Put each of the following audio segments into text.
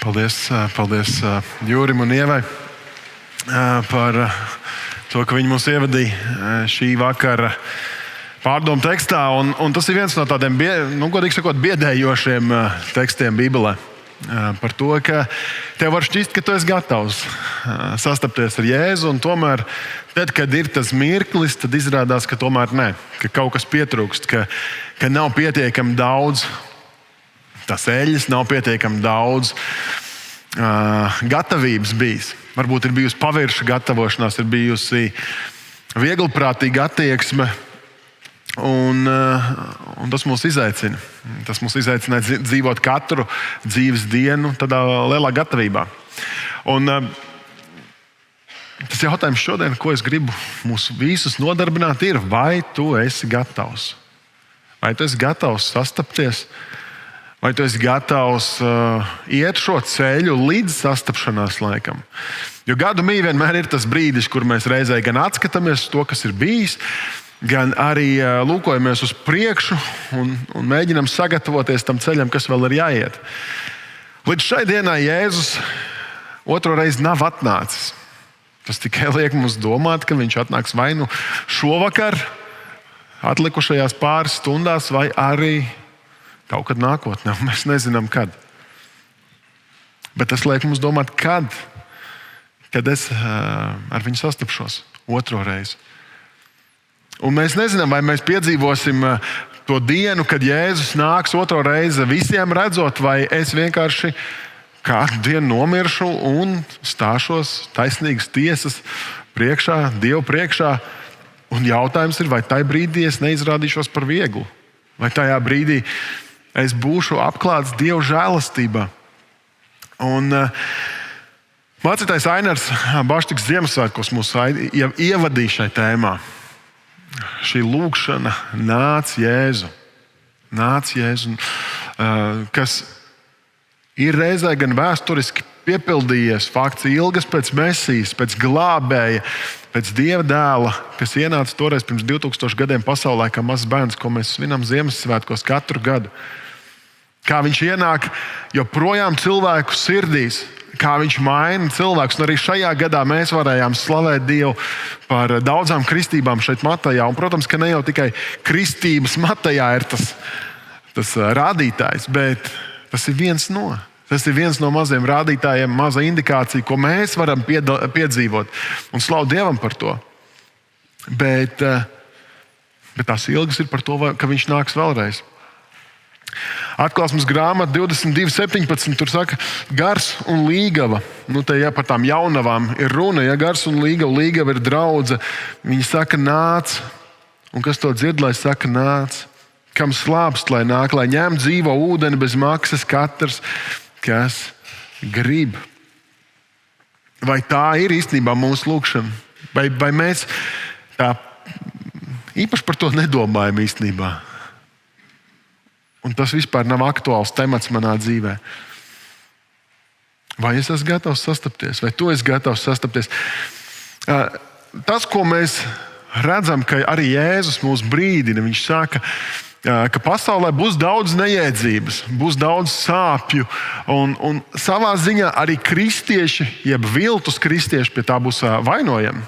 Paldies Jūrim un Ievai par to, ka viņi mūs ievadīja šī vakara pārdomu tekstā. Un tas ir viens no tādiem, godīgi sakot, biedējošiem tekstiem Bībelē. Par to, ka tev var šķist, ka tu esi gatavs sastapties ar Jēzu, un tomēr, tad, kad ir tas mirklis, tad izrādās, ka tomēr nē, ka kaut kas pietrūkst, ka nav pietiekami daudz tās eļļas, nav pietiekami daudz gatavības bijis. Varbūt ir bijusi pavirša gatavošanās, ir bijusi vieglprātīga attieksme. Un tas mūs izaicina. Tas mūs izaicina dzīvot katru dzīves dienu tādā lielā gatavībā. Un tas jautājums šodien, ko es gribu mūs visus nodarbināt, ir, vai tu esi gatavs? Vai tu esi gatavs sastapties? Vai tu esi gatavs iet šo ceļu līdz sastapšanās laikam? Jo gadu mī vienmēr ir tas brīdis, kur mēs reizē gan atskatāmies uz to, kas ir bijis, gan arī lūkojamies uz priekšu un mēģinam sagatavoties tam ceļam, kas vēl ir jāiet. Līdz šai dienai Jēzus otro reizi nav atnācis. Tas tikai liek mums domāt, ka viņš atnāks vai nu šovakar, atlikušajās pāris stundās, vai arī kaut kad nākotnē. Mēs nezinām, kad. Bet tas liek mums domāt, kad es ar viņu sastapšos otro reizi. Un mēs nezinām, vai mēs piedzīvosim to dienu, kad Jēzus nāks otro reizi visiem redzot, vai es vienkārši kādu dienu nomiršu un stāšos taisnīgas tiesas priekšā, Dievu priekšā. Un jautājums ir, vai tajā brīdī es neizrādīšos par vieglu? Vai tajā brīdī es būšu apklāts Dieva žēlastībā? Un mācītājs Ainars Baštiks Ziemassvētkos mūs ievadīja šai tēmā. Šī lūkšana nāc Jēzu, kas ir reizē gan vēsturiski piepildījies. Fakts ilgas pēc Mesijas, pēc glābēja, pēc Dieva dēla, kas ienāca toreiz pirms 2000 gadiem pasaulē kā mazs bērns, ko mēs svinam Ziemassvētkos katru gadu. Kā viņš ienāk joprojām cilvēku sirdīs, kā viņš maina cilvēkus. Un arī šajā gadā mēs varējām slavēt Dievu par daudzām kristībām šeit Matejā. Un, protams, ka ne jau tikai kristības Matejā ir tas rādītājs, bet tas ir viens no maziem rādītājiem, maza indikācija, ko mēs varam piedzīvot. Un slavu Dievam par to. Bet tās ilgas ir par to, ka viņš nāks vēlreiz. Atklāsmes grāmata 22.17. Tur saka, gars un līgava. Te par tām jaunavām ir runa. Gars un līgava ir draudze. Viņi saka, nāc. Un kas to dzird, lai saka, nāc. Kam slāpst, lai nāk, lai ņem dzīvo ūdeni bez maksas katrs, kas grib. Vai tā ir īstenībā mūsu lūkšana? Vai mēs tā īpaši par to nedomājam īstenībā? Un tas vispār nav aktuāls temats manā dzīvē. Vai es esmu gatavs sastapties? Vai tu esi gatavs sastapties? Tas, ko mēs redzam, ka arī Jēzus mūs brīdina, viņš saka, ka pasaulē būs daudz nejēdzības, būs daudz sāpju. Un savā ziņā arī kristieši, jeb viltus kristieši pie tā būs vainojami.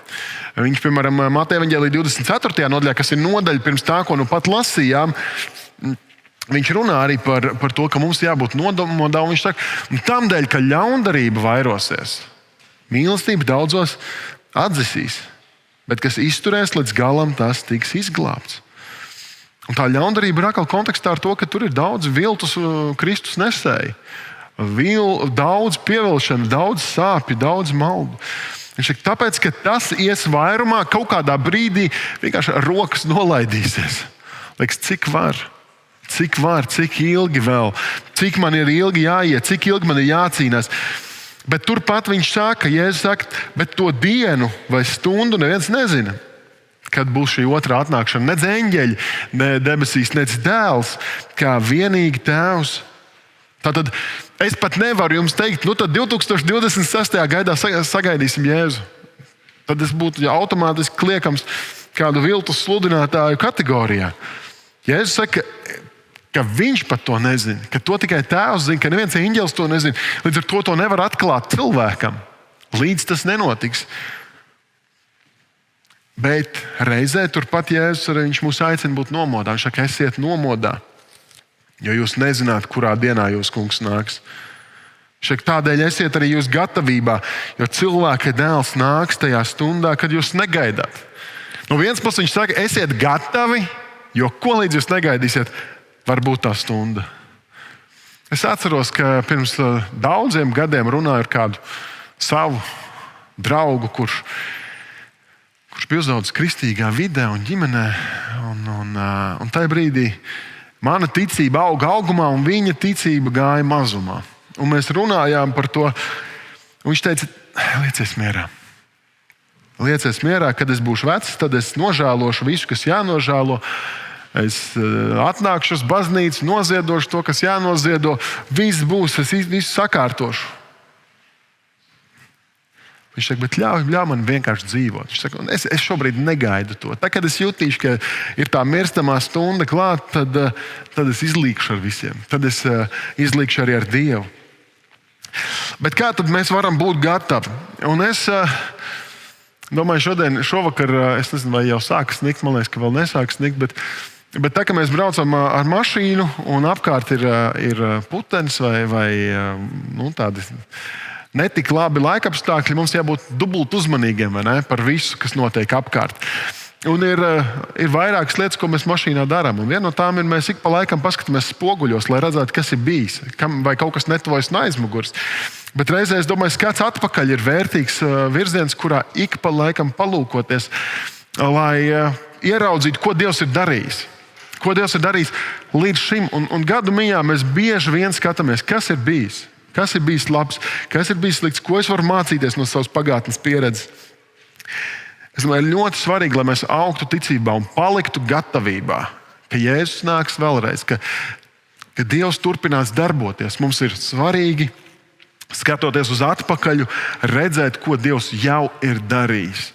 Viņš, piemēram, Mateja evaņģēlija 24. nodaļā, kas ir nodaļa pirms tā, ko nu pat lasījām, viņš runā arī par to, ka mums jābūt nodomā. Viņš saka, tamdēļ, ka ļaundarība vairosies, mīlestība daudzos atdzisīs, bet kas izturēs līdz galam, tas tiks izglābts. Un tā ļaundarība ir atkal kontekstā ar to, ka tur ir daudz viltus Kristus nesēji. Daudz pievilšana, daudz sāpju, daudz maldu. Viņš saka, tāpēc, ka tas ies vairumā, kaut kādā brīdī vienkārši rokas nolaidīsies. Liekas, cik var, cik ilgi vēl, cik man ir ilgi jāiet, cik ilgi man ir jācīnās. Bet turpat viņš saka, Jēzus saka, bet to dienu vai stundu neviens nezina, kad būs šī otrā atnākšana. Nedz eņģeļi, ne debesīs, nedz dēls, kā vienīgi tēvs. Tātad es pat nevaru jums teikt, tad 2026. gadā sagaidīsim Jēzu. Tad es būtu automātiski liekams kādu viltus sludinātāju kategorijā. Jēzus saka, ka viņš pat to nezina, ka to tikai Tēvs zina, ka neviens eņģelis to nezina. Līdz ar to nevar atklāt cilvēkam, līdz tas nenotiks. Bet reizē turpat Jēzus arī viņš mūs aicina būt nomodā. Viņš saka, esiet nomodā, jo jūs nezināt, kurā dienā jūs kungs nāks. Tādēļ esiet arī jūs gatavībā, jo cilvēka dēls nāks tajā stundā, kad jūs negaidāt. No vienas puses viņš saka, esiet gatavi, jo ko līdz jūs negaidīsiet, var būt tā stunda. Es atceros, ka pirms daudziem gadiem runāju ar kādu savu draugu, kurš bija uzaudzis kristīgā vidē un ģimenē. Un tajā brīdī mana ticība auga augumā un viņa ticība gāja mazumā. Un mēs runājām par to. Viņš teica, liecies mierā. Liecies mierā, kad es būšu vecs, tad es nožēlošu visu, kas jānožēlo. Es atnākšu uz baznīcu, noziedošu to, kas jānoziedo. Viss būs, es visu sakārtošu. Viņš saka, bet ļauj man vienkārši dzīvot. Viņš saka, es šobrīd negaidu to. Tā, kad es jutīšu, ka ir tā mirstamā stunda klāt, tad es izlīkšu ar visiem. Tad es izlīkšu arī ar Dievu. Bet kā tad mēs varam būt gatavi? Un es domāju, šovakar, es nezinu, vai jau sāka snikt, man liekas, ka vēl nesāka snikt, bet tā, ka mēs braucam ar mašīnu un apkārt ir putenis vai tādi netik labi laikapstākļi, mums jābūt dubult uzmanīgiem par visu, kas notiek apkārt. Un ir vairākas lietas, ko mēs mašīnā darām. Un viena no tām ir, mēs ik pa laikam paskatāmies spoguļos, lai redzētu, kas ir bijis, vai kaut kas netuvojas no aizmugures. Bet reizē es domāju, skats atpakaļ ir vērtīgs virziens, kurā ik pa laikam palūkoties, lai ieraudzītu, ko Dievs ir darījis. Ko Dievs ir darījis līdz šim. Un gadu mijā mēs bieži vien skatāmies, kas ir bijis. Kas ir bijis labs, kas ir bijis slikts, ko es varu mācīties no savas pagātnes pieredzes. Es domāju, ļoti svarīgi, lai mēs augtu ticībā un paliktu gatavībā, ka Jēzus nāks vēlreiz, ka Dievs turpinās darboties. Mums ir svarīgi, skatoties uz atpakaļ, redzēt, ko Dievs jau ir darījis.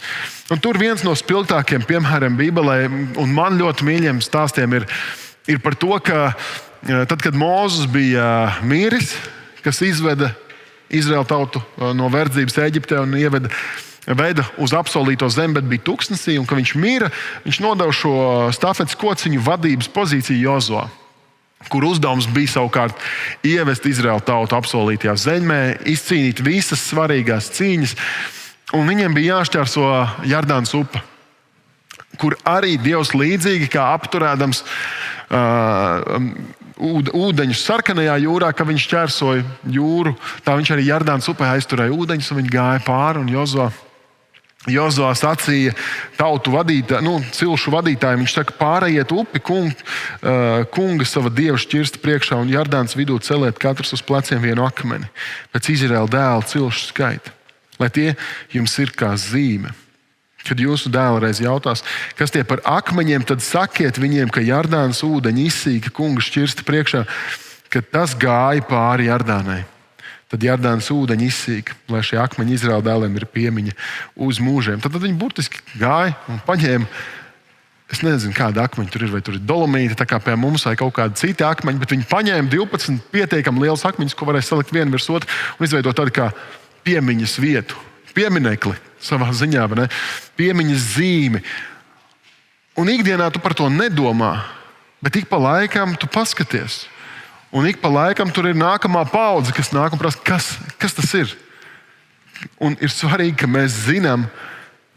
Un tur viens no spilgtākiem piemēriem Bībelē, un man ļoti mīļiem stāstiem ir par to, ka tad, kad Mūzes bija miris, kas izveda Izraēlu tautu no verdzības Ēģiptē un veda uz apsolīto zemi, bet bija tuksnesī, un kad viņš mira, viņš nodeva šo stafetes kociņu vadības pozīciju Jozuā, kur uzdevums bija savukārt ievest Izraēlu tautu apsolītajā zemē, izcīnīt visas svarīgās cīņas, un viņiem bija jāšķērso Jordānas upe, kur arī Dievs līdzīgi kā apturēdams ūdeņus sarkanajā jūrā, kad viņš šķērsoja jūru, tā viņš arī Jordānas upē aizturēja ūdeņus, un viņi gāja pāri, un Jozuā sacīja tautu cilšu vadītājiem, viņš saka, pārējiet upi kunga sava Dieva šķirsta priekšā un Jordānas vidū celiet katrs uz pleciem vienu akmeni pēc Izraēla dēla cilšu skaita, lai tie jums ir kā zīme. Kad jūsu dēli reiz jautās, kas tie par akmeņiem, tad sakiet viņiem, ka Jordānas ūdeņi izsīka kunga šķirsta priekšā, kad tas gāja pāri Jordānai. Tad Jordānas ūdeņi izsīka, lai šie akmeņi Izraēla dēliem ir piemiņa uz mūžiem. Tad viņi burtiski gāja un paņēma, es nezinu, kāda akmeņa tur ir, vai tur ir dolomīti, tā kā pie mums, vai kaut kādi citi akmeņi, bet viņi paņēma 12 pietiekami lielus akmeņus, ko varēja salikt vienu virs otru un izveidot tādu kā piemiņas vietu, pieminekli savā ziņā, vai ne? Piemiņas zīmi. Un ikdienā tu par to nedomā, bet ik pa laikam tu paskaties. Un ik pa laikam tur ir nākamā paudze, kas nāk un prasa, kas tas ir. Un ir svarīgi, ka mēs zinām,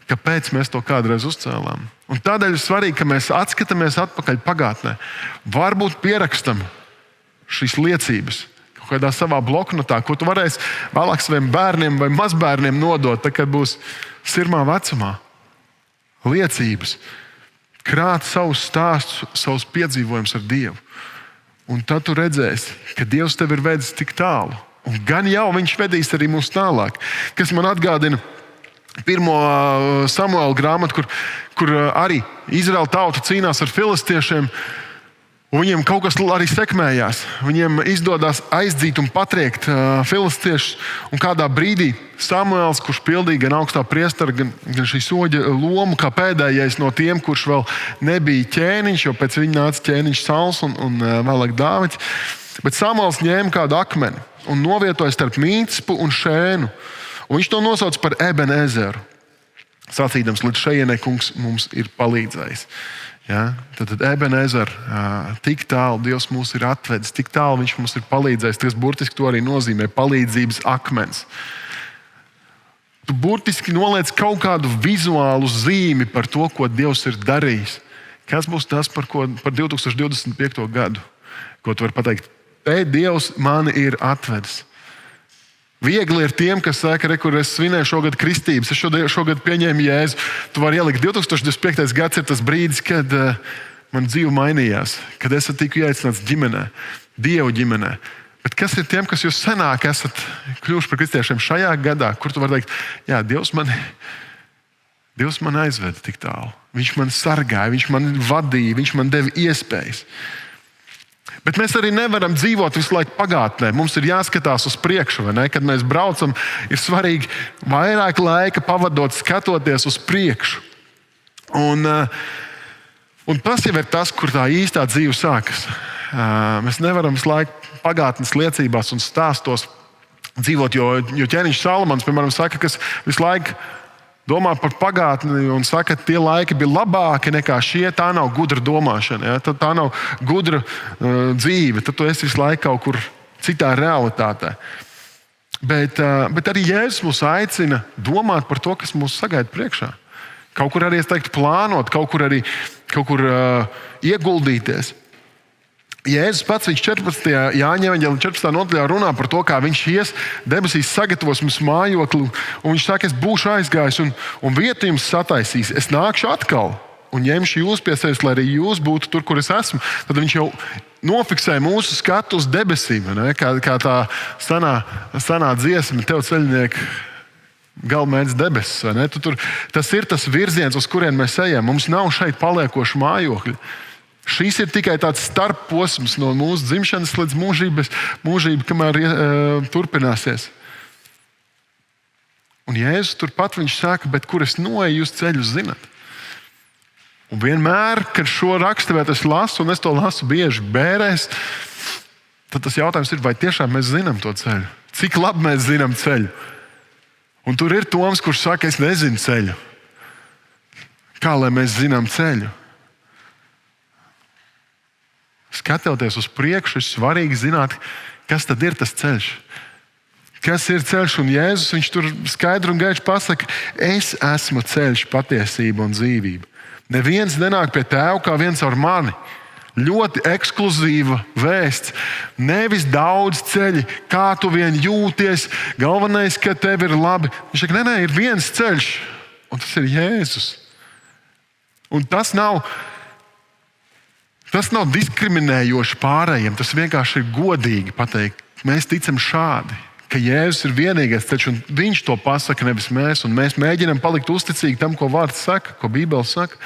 kāpēc mēs to kādreiz uzcēlām. Un tādēļ ir svarīgi, ka mēs atskatāmies atpakaļ pagātnē. Varbūt pierakstam šīs liecības kaut kādā savā bloknotā, ko tu varēsi vēlāk saviem bērniem vai mazbērniem nodot, tad, kad būs sirmā vecumā. Liecības. Krāt savus stāstus, savus piedzīvojumus ar Dievu. Un tad tu redzēsi, ka Dievs tevi ir vedis tik tālu. Un gan jau viņš vedīs arī mūs tālāk. Kas man atgādina 1. Samuela grāmatu, kur arī Izraēla tauta cīnās ar filistiešiem. Un viņiem kaut kas arī sekmējās. Viņiem izdodas aizdzīt un patriekt filistiešus. Un kādā brīdī Samuēls, kurš pildīja gan augstā priestera, gan šī soģa lomu, kā pēdējais no tiem, kurš vēl nebija ķēniņš, jo pēc viņa nāca ķēniņš Sauls un vēlāk Dāvids. Bet Samuēls ņēma kādu akmeni un novietoja starp Mītspu un Šēnu. Un viņš to nosauca par Ebenezeru, sacīdams, līdz šejienei kungs mums ir palīdzējis. Ja? Tad Ebenezer, tik tālu Dievs mūs ir atvedis, tik tālu viņš mums ir palīdzējis. Tas burtiski to arī nozīmē palīdzības akmens. Tu burtiski noliec kaut kādu vizuālu zīmi par to, ko Dievs ir darījis. Kas būs tas par 2025. gadu? Ko tu vari pateikt? Te Dievs mani ir atvedis. Viegli ir tiem, kas saka, kur es svinēju šogad kristības, es šogad pieņēmu Jēzu. Tu vari ielikt 2025. gads ir tas brīdis, kad man dzīve mainījās, kad es tiku ieaicināts ģimenē, Dievu ģimenē. Bet kas ir tiem, kas jūs senāk esat kļuvuši par kristiešiem šajā gadā, kur tu vari teikt, jā, Dievs man aizveda tik tālu. Viņš man sargāja, viņš man vadīja, viņš man deva iespējas. Bet mēs arī nevaram dzīvot visu laiku pagātnē. Mums ir jāskatās uz priekšu. Kad mēs braucam, ir svarīgi vairāk laika pavadot, skatoties uz priekšu. Un tas jau ir tas, kur tā īstā dzīve sākas. Mēs nevaram visu laiku pagātnes liecībās un stāstos dzīvot, jo ķēniņš Salamans, piemēram, saka, kas visu laiku domā par pagātni un saka, ka tie laiki bija labāki nekā šie. Tā nav gudra domāšana, ja? Tā nav gudra dzīve. Tad tu esi visu laiku kaut kur citā realitātē. Bet arī Jēzus mūs aicina domāt par to, kas mūs sagaida priekšā. Kaut kur arī, es teiktu, plānot, kaut kur ieguldīties. Jēzus pats, viņš 14. Jāņa evaņģēlijā 14. nodaļā runā par to, kā viņš ies debesīs, sagatavos mums mājokli. Un viņš saka, es būšu aizgājis un vietu jums sataisīs. Es nākšu atkal un ņemšu jūs pie sevis, lai arī jūs būtu tur, kur es esmu. Tad viņš jau nofiksē mūsu skatu uz debesīm. Kā tā senā dziesma, tev ceļnieki galamērķis debesis. Tas ir tas virziens, uz kurien mēs ejam. Mums nav šeit paliekošu mājokļu. Šis ir tikai tāds starpposms no mūsu dzimšanas līdz mūžībai, kamēr turpināsies. Un Jēzus turpat viņš saka, bet kur es noeju, jūs ceļus zinat. Un vienmēr, kad šo raksturvietu es lasu, un es to lasu bieži bērēs, tad tas jautājums ir, vai tiešām mēs zinām to ceļu? Cik labi mēs zinām ceļu? Un tur ir Toms, kurš saka, es nezinu ceļu. Kā lai mēs zinām ceļu? Skatoties uz priekšu, ir svarīgi zināt, kas tad ir tas ceļš. Kas ir ceļš? Un Jēzus, viņš tur skaidri un gaiši pasaka, es esmu ceļš, patiesība un dzīvība. Neviens nenāk pie Tēva kā viens ar mani. Ļoti ekskluzīva vēsts. Nevis daudz ceļi, kā tu vien jūties. Galvenais, ka tev ir labi. Viņš saka, nē, ir viens ceļš, un tas ir Jēzus. Un tas nav diskriminējoši pārējiem. Tas vienkārši ir godīgi pateikt. Mēs ticam šādi, ka Jēzus ir vienīgais ceļš, un viņš to pasaka, nevis mēs. Un mēs mēģinām palikt uzticīgi tam, ko vārds saka, ko Bībele saka.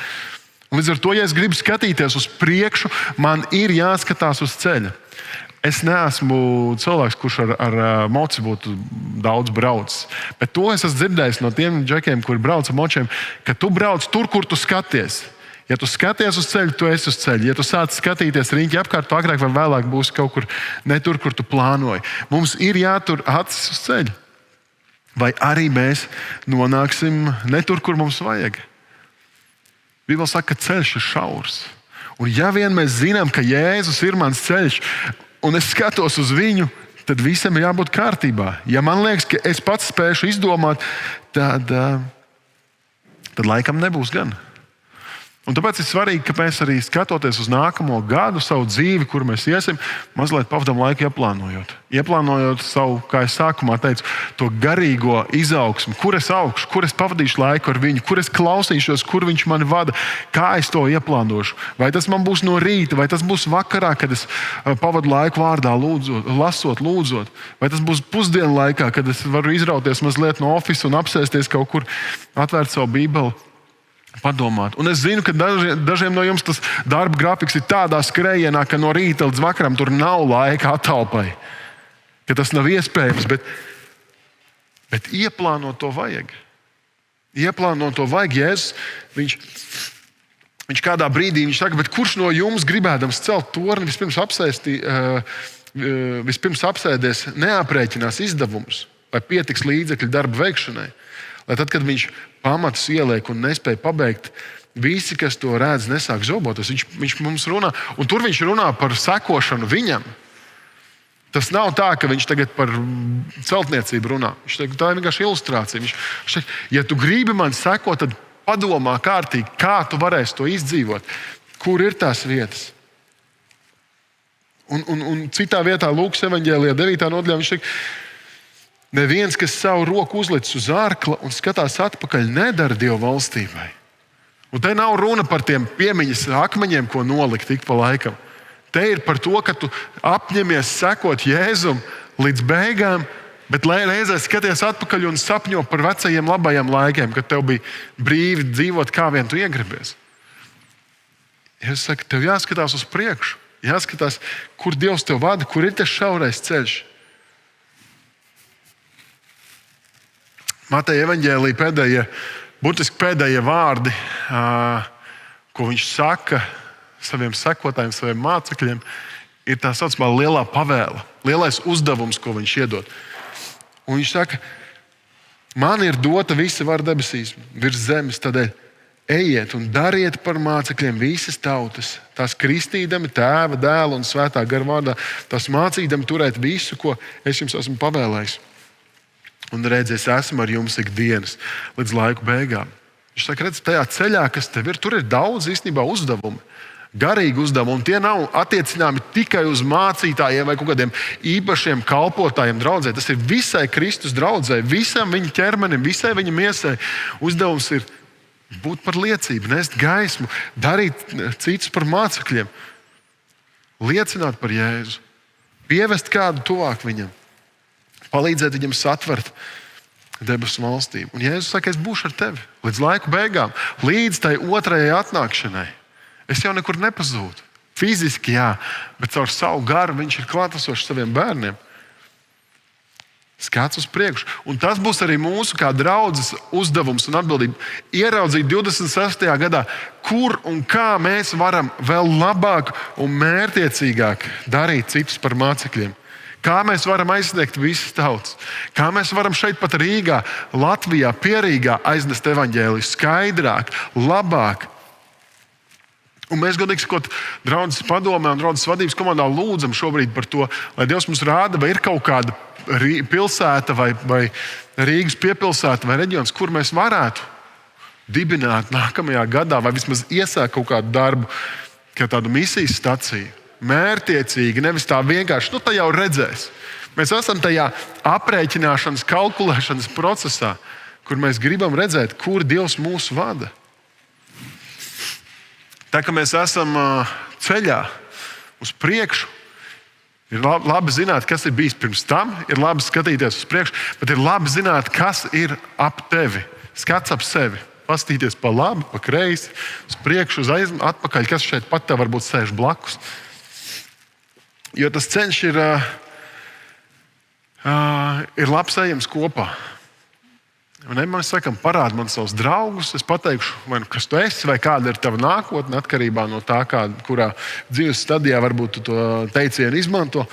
Un līdz ar to, ja es gribu skatīties uz priekšu, man ir jāskatās uz ceļa. Es neesmu cilvēks, kurš ar moci būtu daudz braucis. Bet to es esmu dzirdējis no tiem džekiem, kuri brauc ar močiem, ka tu brauc tur, kur tu skaties. Ja tu skaties uz ceļu, tu esi uz ceļa. Ja tu sāc skatīties riņķi apkārt, tu agrāk vai vēlāk būsi kaut kur ne tur, kur tu plānoji. Mums ir jātur acis uz ceļa. Vai arī mēs nonāksim ne tur, kur mums vajag. Bībele saka, ka ceļš ir šaurs. Un ja vien mēs zinām, ka Jēzus ir mans ceļš, un es skatos uz viņu, tad visam ir jābūt kārtībā. Ja man liekas, ka es pats spēšu izdomāt, tad laikam nebūs gan. Un tāpēc ir svarīgi, ka mēs arī skatoties uz nākamo gadu, savu dzīvi, kur mēs iesim, mazliet pavadām laiku ieplānojot. Ieplānojot savu, kā es sākumā teicu, to garīgo izaugsmu, kur es augšu, kur es pavadīšu laiku ar viņu, kur es klausīšos, kur viņš mani vada, kā es to ieplānošu. Vai tas man būs no rīta, vai tas būs vakarā, kad es pavadu laiku vārdā lūdzot, vai tas būs pusdienu laikā, kad es varu izrauties mazliet no ofisa un apsēsties kaut kur, atvērt savu Bībeli padomāt. Un es zinu, ka dažiem no jums tas darba grafiks ir tādā skrējienā, ka no rīta līdz vakaram tur nav laika atalpai, ka tas nav iespējams, bet ieplānot to vajag. Ieplānot to vajag. Jēzus, viņš kādā brīdī saka, bet kurš no jums gribēdams celt torni, vispirms apsēdies, neaprēķinās izdevumus, vai pietiks līdzekļu darba veikšanai, lai tad, kad viņš pamatus ieliek un nespēja pabeigt, visi, kas to redz, nesāk zoboties. Viņš mums runā, un tur viņš runā par sekošanu viņam. Tas nav tā, ka viņš tagad par celtniecību runā. Viņš teica, tā ir vienkārši ilustrācija. Viņš teica, ja tu gribi man sekot, tad padomā kārtīgi, kā tu varēsi to izdzīvot. Kur ir tās vietas? Un citā vietā, Lūkas evaņģēlijā 9. nodaļā, viņš teica, neviens, kas savu roku uzlicis uz ārkla un skatās atpakaļ, nedara Dieva valstībai. Un te nav runa par tiem piemiņas akmeņiem, ko nolikt ik pa laikam. Te ir par to, ka tu apņemies sekot Jēzum līdz beigām, bet reizē skaties atpakaļ un sapņo par vecajiem labajiem laikiem, kad tev bija brīvi dzīvot, kā vien tu iegribies. Es saku, tev jāskatās uz priekšu, jāskatās, kur Dievs tev vada, kur ir tas šaurais ceļš. Mateja evaņģēlija burtiski pēdējie vārdi, ko viņš saka saviem sekotājiem, saviem mācekļiem, ir tā saucamā lielā pavēle, lielais uzdevums, ko viņš iedod. Un viņš saka, man ir dota visa vara debesīs virs zemes, tādēļ ejiet un dariet par mācekļiem visas tautas, tās kristīdami Tēva, Dēla un Svētā gara vārdā, tās mācīdami turēt visu, ko es jums esmu pavēlējis. Un redzēs, esmu ar jums ikdienas līdz laiku beigām. Viņš saka, redz, tajā ceļā, kas tev ir, tur ir daudz īstenībā uzdevumi. Garīgi uzdevumi, un tie nav attiecināmi tikai uz mācītājiem vai kaut kādiem īpašiem kalpotājiem draudzē. Tas ir visai Kristus draudzē, visam viņa ķermenim, visai viņa miesai. Uzdevums ir būt par liecību, nest gaismu, darīt citus par mācekļiem, liecināt par Jēzu, pievest kādu tuvāk viņam, palīdzēt viņam satvert debesu valstību. Un Jēzus saka, es būšu ar tevi līdz laiku beigām, līdz tai otrajai atnākšanai. Es jau nekur nepazūdu. Fiziski, jā, bet caur savu garu viņš ir klātesošs saviem bērniem. Skats uz priekšu. Un tas būs arī mūsu kā draudzes uzdevums un atbildība. Ieraudzīt 26. gadā, kur un kā mēs varam vēl labāk un mērtiecīgāk darīt citus par mācekļiem. Kā mēs varam aizsniegt visas tautas? Kā mēs varam šeit pat Rīgā, Latvijā, Pierīgā aiznest evaņģēliju skaidrāk, labāk? Un mēs, godīgi sakot, draudzes padomē un draudzes vadības komandā lūdzam šobrīd par to, lai Dievs mums rāda, vai ir kaut kāda pilsēta vai Rīgas piepilsēta vai reģions, kur mēs varētu dibināt nākamajā gadā vai vismaz iesākt kaut kādu darbu, kā tādu misijas staciju. Mērtiecīgi, nevis tā vienkārši, tā jau redzēs. Mēs esam tajā aprēķināšanas, kalkulēšanas procesā, kur mēs gribam redzēt, kur Dievs mūs vada. Tā kā mēs esam ceļā uz priekšu, ir labi zināt, kas ir bijis pirms tam, ir labi skatīties uz priekšu, bet ir labi zināt, kas ir ap tevi. Skats ap sevi. Pastīties pa labi, pa kreisi, uz priekšu, uz atpakaļ, kas šeit pat tev varbūt sēž blakus. Jo tas ceļš ir labs ejams kopā. Un mēs sakām, parādi man savus draugus, es pateikšu, kas tu esi, vai kāda ir tava nākotne, atkarībā no tā, kurā dzīves stadijā varbūt tu to teicienu izmanto.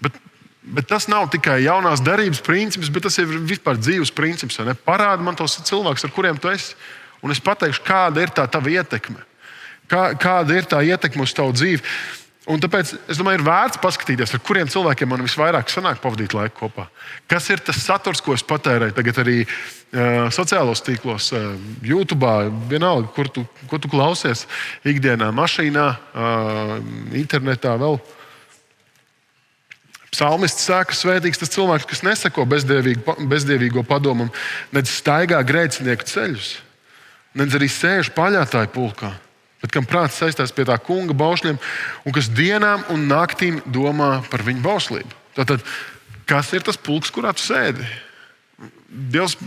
Bet tas nav tikai jaunās derības princips, bet tas ir vispār dzīves princips. Parādi man tos cilvēkus, ar kuriem tu esi, un es pateikšu, kāda ir tā tava ietekme. Kāda ir tā ietekme uz tavu dzīvi. Un tāpēc es domāju, ir vērts paskatīties, ar kuriem cilvēkiem man visvairāk sanāk pavadīt laiku kopā. Kas ir tas saturs, ko es patērēju tagad arī sociālos tīklos, YouTube, vienalga, ko tu klausies ikdienā, mašīnā, internetā vēl. Psalmists saka, svētīgs tas cilvēks, kas neseko bezdievīgo padomam, nedz staigā grēcinieku ceļus, nedz arī sēž paļātāju pulkā, bet kam prāts saistās pie tā kunga baušļiem un kas dienām un naktīm domā par viņu bauslību. Tātad, kas ir tas pulks, kurā tu sēdi? Dievs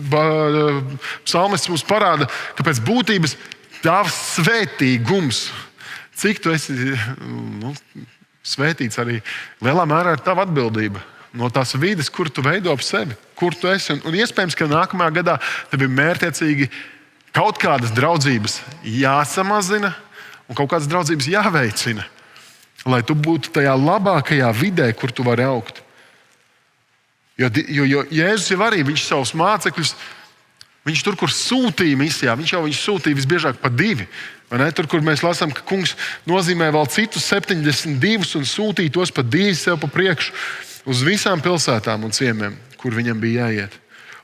psalmists mums parāda, ka pēc būtības tavs svētīgums, cik tu esi svētīts, arī lielā mērā ir tava atbildība. No tās vides, kur tu veido ap sevi, kur tu esi. Un iespējams, ka nākamajā gadā tev ir mērķiecīgi kaut kādas draudzības jāsamazina un kaut kādas draudzības jāveicina, lai tu būtu tajā labākajā vidē, kur tu vari augt. Jo Jēzus jau arī, viņš savus mācekļus, viņš tur, kur sūtīja misijā, viņš sūtīja visbiežāk pa 2. Tur, kur mēs lasām, ka kungs nozīmē vēl citus 72 un sūtīja tos pa 2 sev pa priekšu uz visām pilsētām un ciemiem, kur viņam bija jāiet.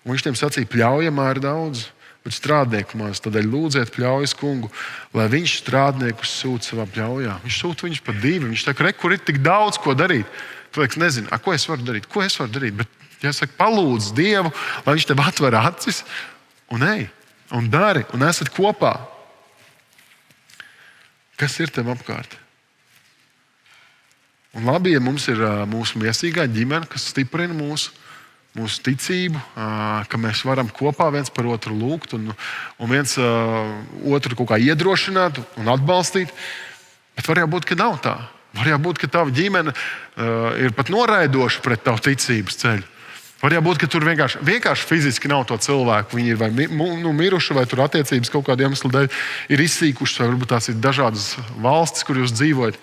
Un viņš tiem sacīja, pļaujamā ir daudz, bet strādnieku maz. Tādēļ lūdziet pļaujas kungu, lai viņš strādniekus sūta savā pļaujā. Viņš sūta viņus pa 2. Viņš saka, kur ir tik daudz ko darīt. Tu liekas, nezinu, ko es varu darīt, ko es varu darīt. Bet, jāsaka, palūdz Dievu, lai viņš tev atver acis un ej, un dari, un esat kopā. Kas ir tev apkārt? Un labi, ja mums ir mūsu miesīgā ģimene, kas stiprina mūsu ticību, ka mēs varam kopā viens par otru lūgt un viens otru kaut kā iedrošināt un atbalstīt. Bet var jau būt, ka nav tā. Var jau būt, ka tava ģimene ir pat noraidoša pret tavu ticības ceļu. Var jau būt, ka tur vienkārši fiziski nav to cilvēku. Viņi ir vai miruši, vai tur attiecības kaut kādu iemeslu dēļ ir izsīkušas, vai varbūt tās ir dažādas valstis, kur jūs dzīvojat.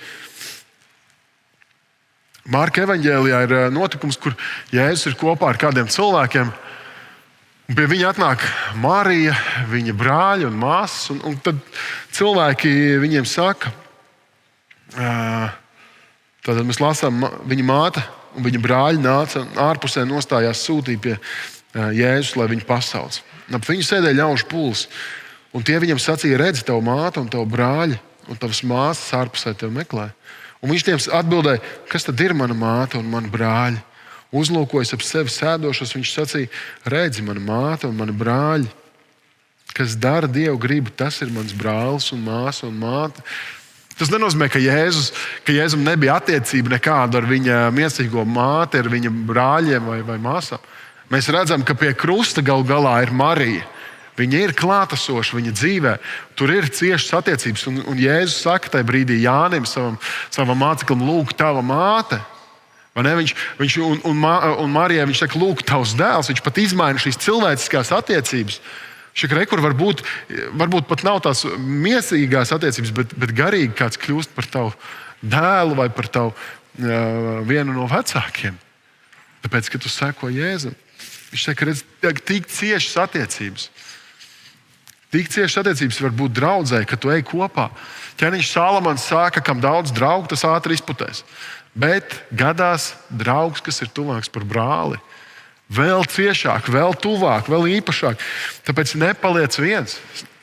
Marka evaņģēlijā ir notikums, kur Jēzus ir kopā ar kādiem cilvēkiem. Pie viņa atnāk Marija, viņa brāļi un māsas. Un tad cilvēki viņiem saka, tātad mēs lasām, viņa māte un viņa brāļi nāca ārpusē, nostājās sūtīja pie Jēzus, lai viņu pasauc. Ap viņu sēdēja ļaužu pulks. Un tie viņam sacīja, redzi, tavu māte un tavu brāļi un tavas māsas ārpusē tevi meklē. Un viņš tiem atbildēja, kas tad ir mana māte un mani brāļi? Uzlūkojas ap sevi sēdošos, viņš sacīja, redzi, mana māte un mani brāļi. Kas dara Dievu gribu, tas ir mans brālis un māsa un māte. Tas nenozīmē, ka Jēzum nebija attiecība nekāda ar viņa miesīgo māti, ar viņa brāļiem vai māsām. Mēs redzam, ka pie krusta galu galā ir Marija. Viņa ir klātesoša viņa dzīvē, tur ir ciešas attiecības. Un Jēzus saka tajā brīdī Jānim, savam māceklim, lūk, tava māte. Un Marijai viņš saka, lūk, tavs dēls. Viņš pat izmaina šīs cilvēciskās attiecības. Šī rekur varbūt pat nav tās miesīgās attiecības, bet garīgi kāds kļūst par tavu dēlu vai par tavu vienu no vecākiem. Tāpēc, ka tu seko Jēzum. Viņš saka, redz, tik ciešas attiecības. Tik ciešas attiecības var būt draudzē, ka tu ej kopā. Ķēniņš Salamans saka, kam daudz draugu, tas ātri izputēs. Bet gadās draugs, kas ir tuvāks par brāli. Vēl ciešāk, vēl tuvāk, vēl īpašāk. Tāpēc nepaliec viens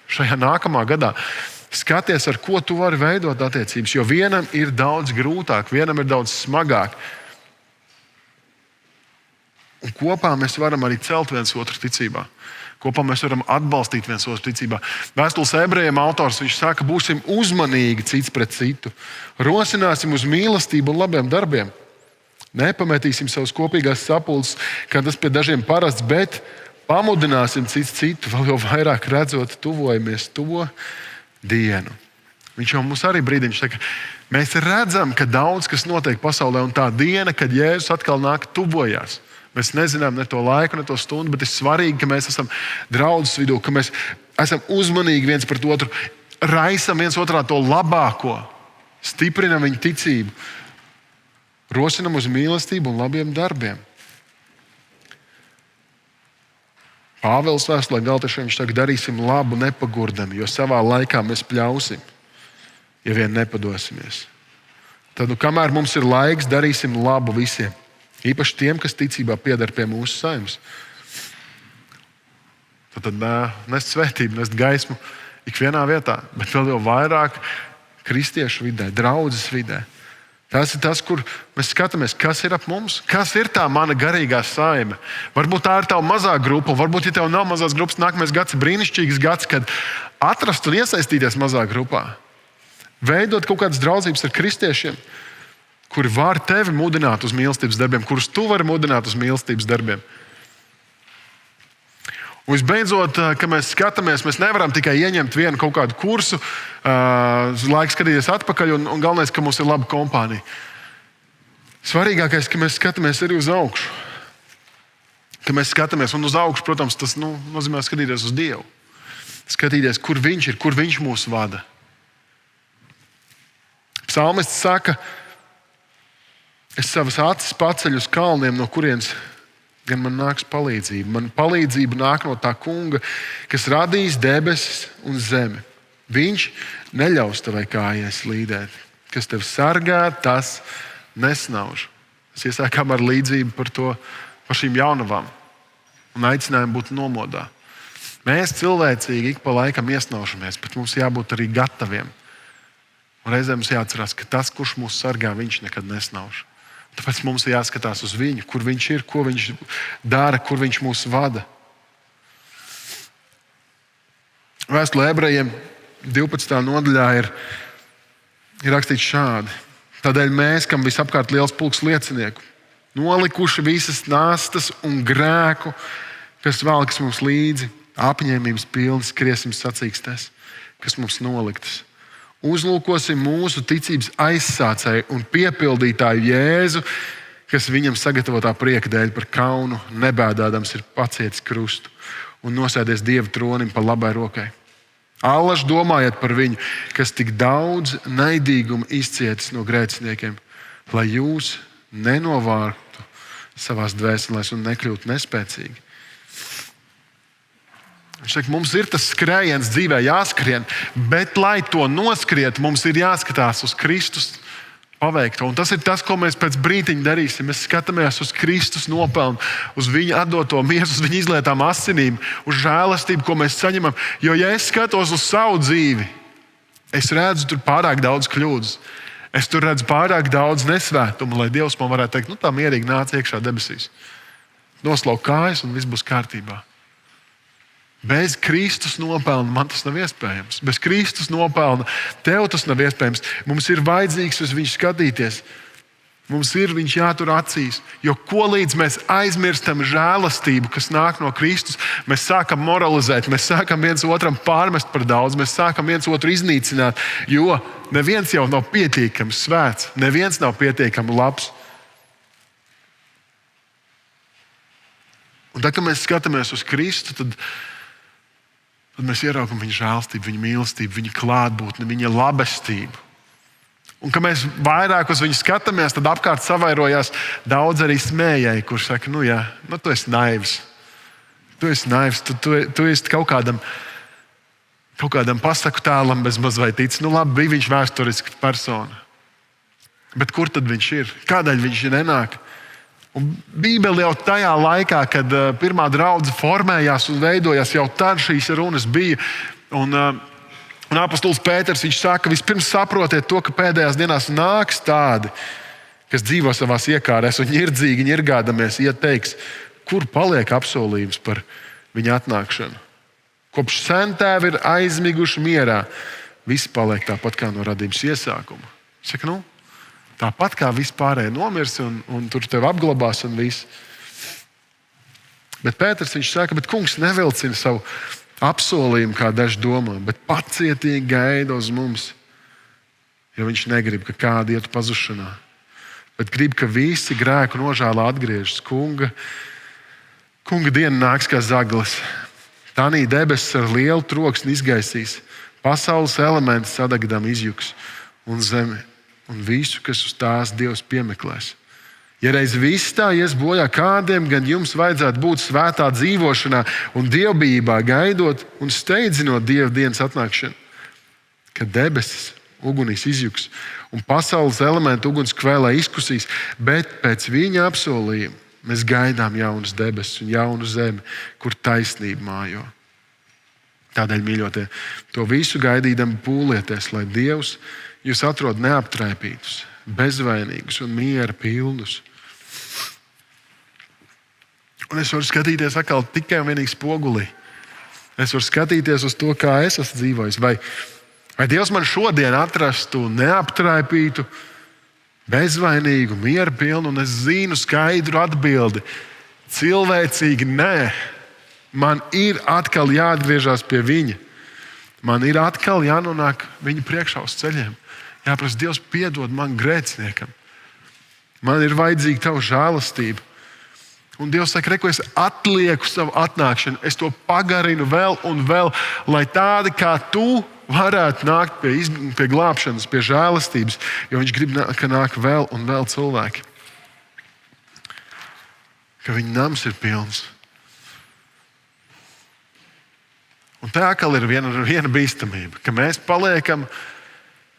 šajā nākamā gadā. Skaties, ar ko tu vari veidot attiecības, jo vienam ir daudz grūtāk, vienam ir daudz smagāk. Un kopā mēs varam arī celt viens otru ticībā. Kopā mēs varam atbalstīt viens otru ticībā. Vēstules ebrejiem autors viņš saka, būsim uzmanīgi cits pret citu. Rosināsim uz mīlestību un labiem darbiem. Nepametīsim savus kopīgās sapulces, kā tas pie dažiem parasts, bet pamudināsim cits citu, vēl jau vairāk redzot, tuvojamies to dienu. Viņš jau mums arī brīdiņš saka, mēs redzam, ka daudz kas notiek pasaulē, un tā diena, kad Jēzus atkal nāk, tuvojās. Mēs nezinām ne to laiku, ne to stundu, bet ir svarīgi, ka mēs esam draudzes vidū, ka mēs esam uzmanīgi viens pret otru, raisam viens otrā to labāko, stiprinam viņu ticību, rosinam uz mīlestību un labiem darbiem. Pāvils vēstulē Galatiešiem viņš saka, darīsim labu, nepagurdam, jo savā laikā mēs pļausim, ja vien nepadosimies. Tad, kamēr mums ir laiks, darīsim labu visiem. Īpaši tiem, kas ticībā pieder pie mūsu saimnes. Tad nest svētību, nest gaismu ikvienā vietā, bet vēl jau vairāk kristiešu vidē, draudzes vidē. Tas ir tas, kur mēs skatāmies, kas ir ap mums, kas ir tā mana garīgā saime. Varbūt tā ir tava mazā grupa, varbūt, ja tev nav mazās grupas, nākamais gads ir brīnišķīgs gads, kad atrast un iesaistīties mazā grupā. Veidot kaut kādas draudzības ar kristiešiem, kuri var tevi mudināt uz mīlestības darbiem, kurus tu vari mudināt uz mīlestības darbiem. Un visbeidzot, kad mēs skatāmies, mēs nevaram tikai ieņemt vienu kaut kādu kursu, laiku skatīties atpakaļ, un galvenais, ka mums ir laba kompānija. Svarīgākais, ka mēs skatāmies arī uz augšu. Kad mēs skatāmies un uz augšu, protams, tas nozīmē skatīties uz Dievu. Skatīties, kur Viņš ir, kur Viņš mūs vada. Psalmists saka, es savas acis paceļu uz kalniem, no kurienes gan man nāks palīdzība. Man palīdzība nāk no tā Kunga, kas radījis debesis un zemi. Viņš neļaus tavai kājai slīdēt. Kas tevi sargā, tas nesnauž. Mēs iesākām ar līdzību par šīm jaunavām un aicinājumu būt nomodā. Mēs cilvēcīgi ik pa laikam iesnaužamies, bet mums jābūt arī gataviem. Un reizēm mums jāatcerās, ka tas, kurš mūs sargā, viņš nekad nesnauž. Tāpēc mums ir jāskatās uz viņu, kur viņš ir, ko viņš dara, kur viņš mūs vada. Vēstulē Ebrejiem 12. nodaļā ir rakstīts šādi. Tādēļ mēs, kam visapkārt liels pulks liecinieku, nolikuši visas nastas un grēku, kas velkas mums līdzi, apņēmības pilni skriesim sacīkstēs, kas mums noliktas. Uzlūkosim mūsu ticības aizsācēju un piepildītāju Jēzu, kas viņam sagatavotā prieka dēļ par kaunu nebēdādams ir pacietis krustu un nosēdies Dieva tronim pa labai rokai. Allaž domājiet par viņu, kas tik daudz naidīguma izcietis no grēciniekiem, lai jūs nenovārtu savās dvēselēs un nekļūtu nespēcīgi. Viņš saka, mums ir tas skrējiens dzīvē jāskrien, bet, lai to noskriet, mums ir jāskatās uz Kristus paveikto. Un tas ir tas, ko mēs pēc brītiņa darīsim. Mēs skatāmies uz Kristus nopelnu, uz viņa atdoto miesu, uz viņa izlietām asinīm, uz žēlastību, ko mēs saņemam. Jo, ja es skatos uz savu dzīvi, es redzu tur pārāk daudz kļūdas. Es tur redzu pārāk daudz nesvētumu, lai Dievs man varētu teikt, tā mierīgi nāc iekšā debesīs. Noslauk kājas un viss būs kārtībā. Bez Kristus nopelna man tas nav iespējams. Bez Kristus nopelna tev tas nav iespējams. Mums ir vajadzīgs uz viņu skatīties. Mums ir viņš jātur acīs. Jo ko līdz mēs aizmirstam žēlastību, kas nāk no Kristus, mēs sākam moralizēt, mēs sākam viens otram pārmest par daudz, mēs sākam viens otru iznīcināt, jo neviens jau nav pietiekami svēts, neviens nav pietiekami labs. Un tad, kad mēs skatāmies uz Kristu, tad mēs ieraugam viņa žēlstību, viņa mīlestību, viņa klātbūtni, viņa labestību. Un, kad mēs vairāk uz viņu skatāmies, tad apkārt savairojās daudz arī smējēji, kurš saka, tu esi naivs. Tu esi naivs, tu esi kaut kādam pasaku tēlam bez mazvai ticis. Labi, bija viņš vēsturiska persona. Bet kur tad viņš ir? Kādēļ viņš nenāk? Un Bībele jau tajā laikā, kad pirmā draudze formējās un veidojās, jau tad šīs runas bija. Un apostols Pēters viņš saka, vispirms saprotiet to, ka pēdējās dienās nāks tādi, kas dzīvo savās iekārēs un ņirdzīgi ņirgādamies, ieteiks, kur paliek apsolījums par viņa atnākšanu. Kopš sentēvi ir aizmiguši mierā, viss paliek tāpat kā no radības iesākuma. Saka, tāpat kā vispārēji nomirs un tur tev apglabās un viss. Bet Pēters viņš saka, bet kungs nevilcina savu apsolījumu, kā daži domā, bet pacietīgi gaida uz mums. Jo viņš negrib, ka kādi ietu pazušanā, bet grib, ka visi grēku nožēlā atgriežas. Kunga diena nāks kā zaglis. Tanī debesis ar lielu troksni izgaisīs. Pasaules elementi sadegdam izjuks un zemi. Un visu, kas uz tās Dievs piemeklēs. Ja reiz viss tā ies bojā, kādiem gan jums vajadzētu būt svētā dzīvošanā un dievbijībā, gaidot un steidzinot Dieva dienas atnākšanu, kad debesis ugunīs izjuks un pasaules elementu uguns kvēlē izkusīs, bet pēc viņa apsolījuma mēs gaidām jaunas debesis un jaunu zemi, kur taisnība mājo. Tādēļ, mīļotie, to visu gaidīdami pūlieties, lai Dievs jūs atrod neaptraipītus, bezvainīgus un miera pilnus. Un es varu skatīties atkal tikai un vienīgi spogulī. Es varu skatīties uz to, kā es esmu dzīvojis. Vai Dievs man šodien atrastu neaptraipītu, bezvainīgu, miera pilnu, un es zinu skaidru atbildi. Cilvēcīgi nē. Man ir atkal jāatgriežas pie viņa. Man ir atkal jānonāk viņa priekšā uz ceļiem. Jāprasa, Dievs, piedod man grēciniekam. Man ir vajadzīga tava žēlastība. Un Dievs saka, re, ko es atlieku savu atnākšanu, es to pagarinu vēl un vēl, lai tādi kā tu varētu nākt pie glābšanas, pie žēlastības, jo viņš grib, ka nāk vēl un vēl cilvēki. Ka viņa nams ir pilns. Un tā atkal ir viena bīstamība, ka mēs paliekam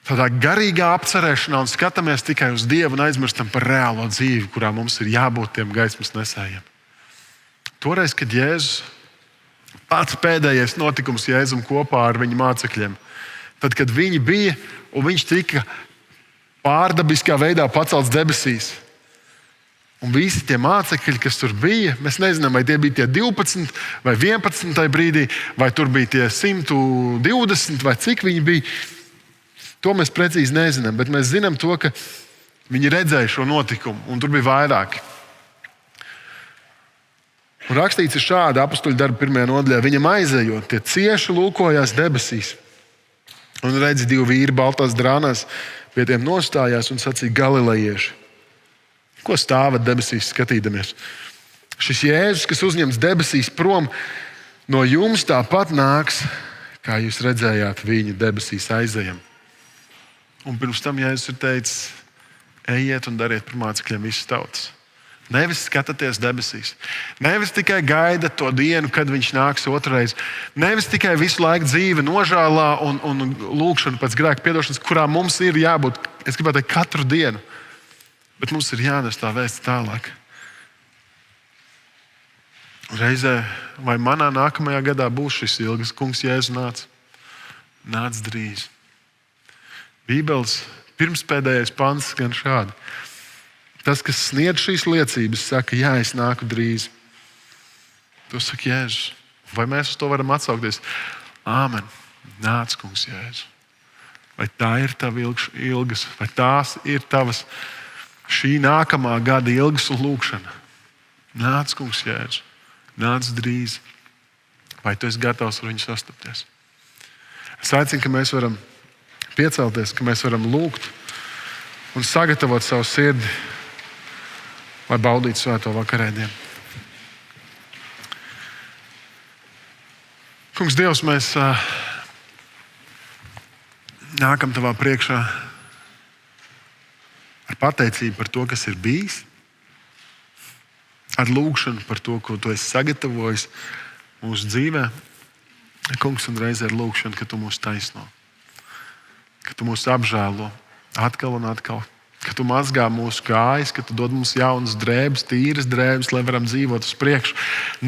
tādā garīgā apcerēšanā un skatāmies tikai uz Dievu un aizmirstam par reālo dzīvi, kurā mums ir jābūt tiem gaismas nesējiem. Toreiz, kad Jēzus pats pēdējais notikums Jēzum kopā ar viņa mācekļiem, tad, kad viņi bija un viņš tika pārdabiskā veidā pacelts debesīs. Un visi tie mācekļi, kas tur bija, mēs nezinām, vai tie bija tie 12 vai 11 brīdī, vai tur bija tie 120 vai cik viņi bija. To mēs precīzi nezinām, bet mēs zinām to, ka viņi redzēja šo notikumu, un tur bija vairāki. Un rakstīts ir šādi, Apostuļu darbu 1. nodaļā. Viņam aizejot, tie cieši lūkojās debesīs. Un redz, 2 vīri baltās drānās pie tiem nostājās un sacīja: Galilejieši, ko stāvat debesīs skatīdamies? Šis Jēzus, kas uzņems debesīs prom, no jums tāpat nāks, kā jūs redzējāt viņu debesīs aizejam. Un pirms tam Jēzus ir teicis: ejiet un dariet par mācekļiem visas tautas. Nevis skatieties debesīs, nevis tikai gaidat to dienu, kad viņš nāks otrreiz, nevis tikai visu laiku dzīve nožēlā un lūgšana pēc grēka piedošanas, kurā mums ir jābūt, es gribētu teikt, katru dienu. Bet mums ir jānes tā vēsts tālāk. Reizē, vai manā nākamajā gadā būs šis ilgas, kungs Jēzus nāc drīz. Bībeles pirmspēdējais pants gan šādi. Tas, kas sniedz šīs liecības, saka, jā, es nāku drīz. To saka Jēzus. Vai mēs uz to varam atsaukties? Āmen. Nāc, kungs Jēzus. Vai tā ir tava ilgas, vai tās ir tavas šī nākamā gada ilgas un lūkšana? Nāc, kungs Jēzus. Nāc drīz. Vai tu esi gatavs ar viņu sastapties? Es aicinu, ka mēs varam piecelties, ka mēs varam lūgt un sagatavot savu sirdi, lai baudītu svēto vakarēdienu. Kungs, Dievs, mēs nākam tavā priekšā ar pateicību par to, kas ir bijis, ar lūgšanu par to, ko tu esi sagatavojis mūsu dzīvē. Kungs, un reizē ar lūgšanu, ka tu mūs taisno, ka tu mūs apžēlo atkal un atkal, ka tu mazgā mūsu kājas, ka tu dod mums jaunas drēbes, tīras drēbes, lai varam dzīvot uz priekšu,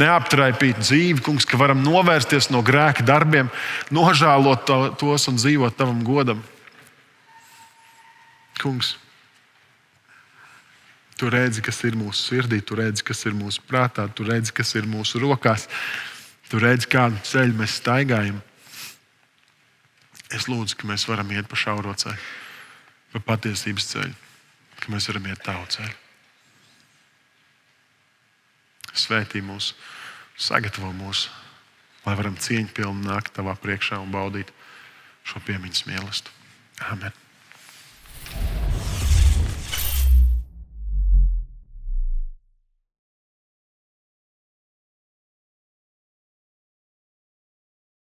neaptraipīt dzīvi, kungs, ka varam novērsties no grēka darbiem, nožēlot tos un dzīvot tavam godam. Kungs, tu redzi, kas ir mūsu sirdī, tu redzi, kas ir mūsu prātā, tu redzi, kas ir mūsu rokās, tu redzi, kādu ceļu mēs staigājam. Es lūdzu, ka mēs varam iet pa šauro ceļu, pa patiesības ceļu, ka mēs varam iet tavu ceļu. Svētī mūs, sagatavo mūs, lai varam cieņpilni nākt tavā priekšā un baudīt šo piemiņas mīlestību. Amen.